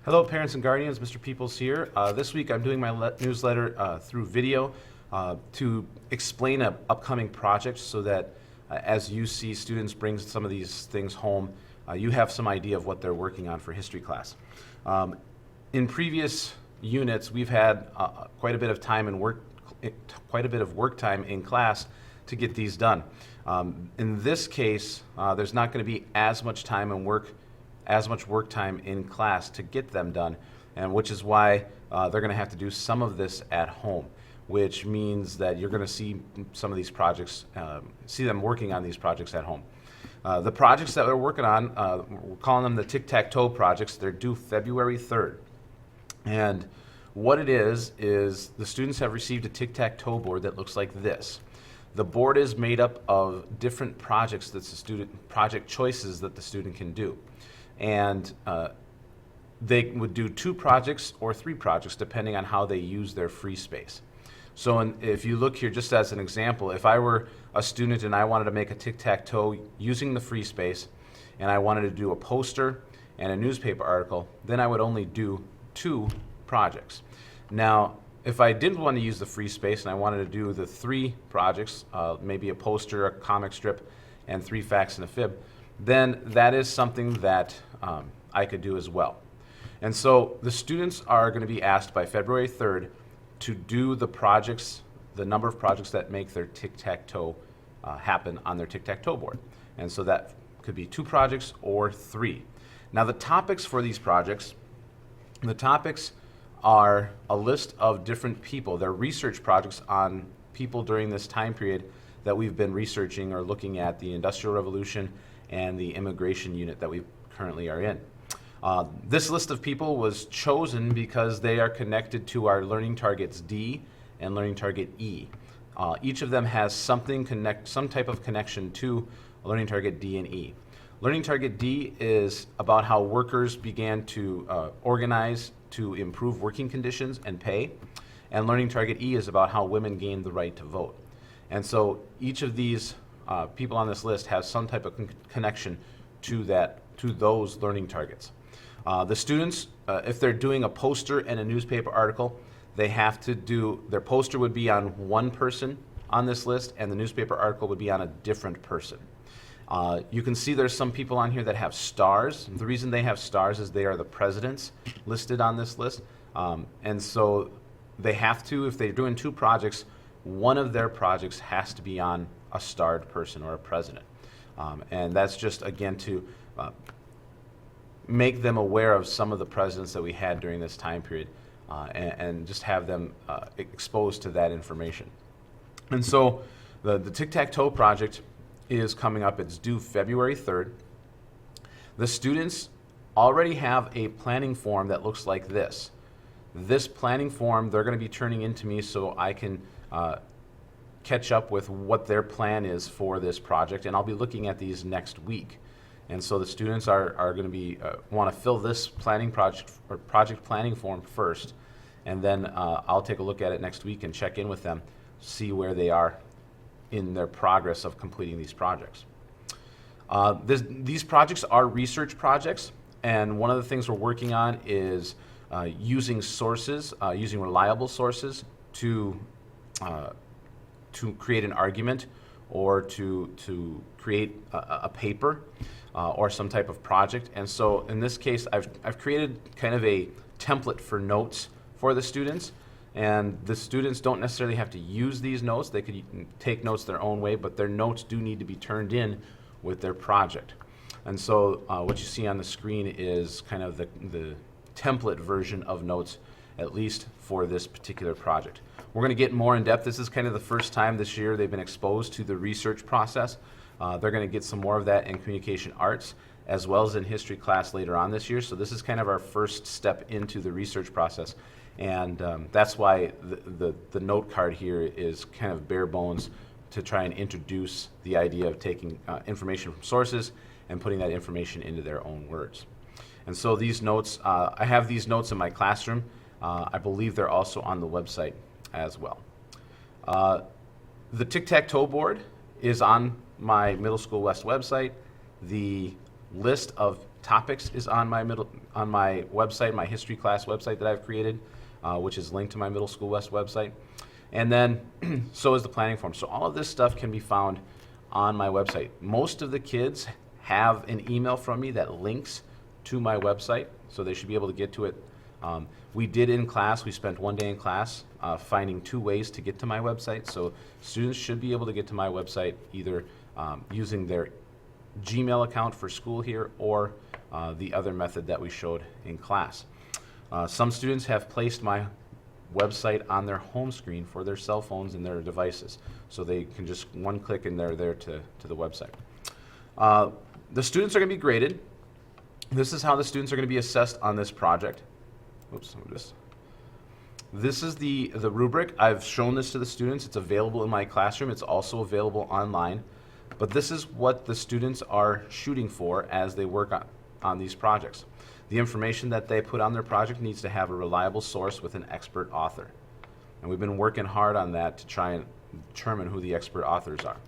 Hello, parents and guardians. Mr. Peoples here. This week I'm doing my newsletter through video to explain an upcoming project so that as you see students bring some of these things home, you have some idea of what they're working on for history class. In previous units, we've had quite a bit of work time in class to get these done. In this case, there's not going to be as much work time in class to get them done, and which is why they're going to have to do some of this at home, which means that you're going to see some of these projects, see them working on these projects at home. The projects that we're working on, we're calling them the tic-tac-toe projects. They're due February 3rd. And what it is the students have received a tic-tac-toe board that looks like this. The board is made up of different project choices that the student can do. And they would do 2 projects or 3 projects depending on how they use their free space. So if you look here, just as an example, if I were a student and I wanted to make a tic-tac-toe using the free space, and I wanted to do a poster and a newspaper article, then I would only do 2 projects. Now, if I didn't want to use the free space and I wanted to do the 3 projects, maybe a poster, a comic strip, and 3 facts and a fib, then that is something that I could do as well. And so the students are going to be asked by February 3rd to do the projects, the number of projects that make their tic-tac-toe happen on their tic-tac-toe board. And so that could be 2 projects or 3. Now the topics for these projects, the topics are a list of different people. They're research projects on people during this time period that we've been researching or looking at the Industrial Revolution and the immigration unit that we currently are in. This list of people was chosen because they are connected to our Learning Targets D and Learning Target E. Each of them has some type of connection to Learning Target D and E. Learning Target D is about how workers began to organize to improve working conditions and pay, and Learning Target E is about how women gained the right to vote. And so each of these people on this list has some type of connection to those learning targets. The students, if they're doing a poster and a newspaper article, they have to do, their poster would be on one person on this list and the newspaper article would be on a different person. You can see there's some people on here that have stars. The reason they have stars is they are the presidents listed on this list. And so they have to, if they're doing 2 projects, one of their projects has to be on a starred person or a president. And that's just, again, to make them aware of some of the presidents that we had during this time period and just have them exposed to that information. And so the tic-tac-toe project is coming up. It's due February 3rd. The students already have a planning form that looks like this. This planning form they're going to be turning into me so I can catch up with what their plan is for this project, and I'll be looking at these next week. And so the students are going to be want to fill this project planning form first, and then I'll take a look at it next week and check in with them, see where they are in their progress of completing these projects. These projects are research projects, and one of the things we're working on is using sources, using reliable sources to create an argument or to create a paper or some type of project. And so in this case, I've created kind of a template for notes for the students. And the students don't necessarily have to use these notes. They could take notes their own way, but their notes do need to be turned in with their project. And so what you see on the screen is kind of the template version of notes, at least for this particular project. We're going to get more in depth. This is kind of the first time this year they've been exposed to the research process. They're going to get some more of that in communication arts as well as in history class later on this year. So this is kind of our first step into the research process. And that's why the note card here is kind of bare bones to try and introduce the idea of taking information from sources and putting that information into their own words. And so these notes, I have these notes in my classroom. I believe they're also on the website as well. The tic-tac-toe board is on my Middle School West website. The list of topics is on my website, my history class website that I've created, which is linked to my Middle School West website. And then so is the planning form. So all of this stuff can be found on my website. Most of the kids have an email from me that links to my website, so they should be able to get to it. We did in class, we spent one day in class finding 2 ways to get to my website. So students should be able to get to my website either using their Gmail account for school here or the other method that we showed in class. Some students have placed my website on their home screen for their cell phones and their devices. So they can just one click and they're there to the website. The students are going to be graded. This is how the students are going to be assessed on this project. Oops, this is the rubric. I've shown this to the students. It's available in my classroom. It's also available online. But this is what the students are shooting for as they work on these projects. The information that they put on their project needs to have a reliable source with an expert author. And we've been working hard on that to try and determine who the expert authors are.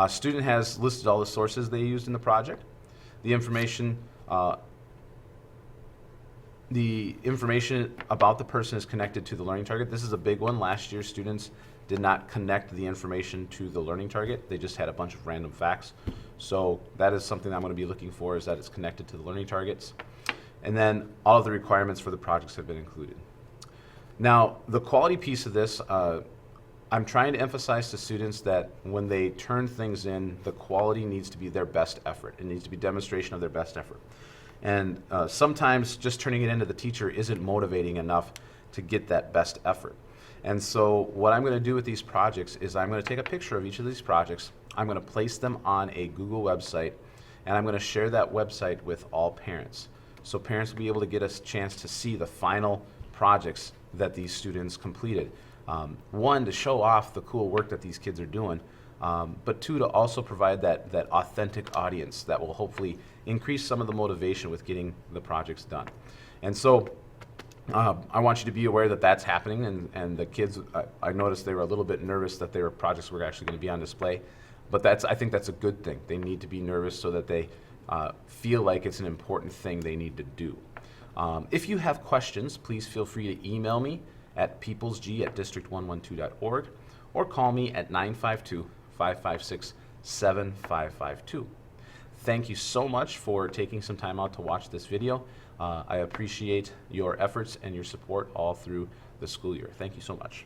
Student has listed all the sources they used in the project. The information about the person is connected to the learning target. This is a big one. Last year, students did not connect the information to the learning target. They just had a bunch of random facts. So that is something I'm going to be looking for, is that it's connected to the learning targets. And then all of the requirements for the projects have been included. Now, the quality piece of this, I'm trying to emphasize to students that when they turn things in, the quality needs to be their best effort. It needs to be demonstration of their best effort. And sometimes just turning it into the teacher isn't motivating enough to get that best effort. And so what I'm going to do with these projects is I'm going to take a picture of each of these projects. I'm going to place them on a Google website, and I'm going to share that website with all parents. So parents will be able to get a chance to see the final projects that these students completed. One, to show off the cool work that these kids are doing, but two, to also provide that authentic audience that will hopefully increase some of the motivation with getting the projects done. And so I want you to be aware that that's happening, and the kids, I noticed they were a little bit nervous that their projects were actually going to be on display, but I think that's a good thing. They need to be nervous so that they feel like it's an important thing they need to do. If you have questions, please feel free to email me at peoplesg@district112.org or call me at 952-556-7552. Thank you so much for taking some time out to watch this video. I appreciate your efforts and your support all through the school year. Thank you so much.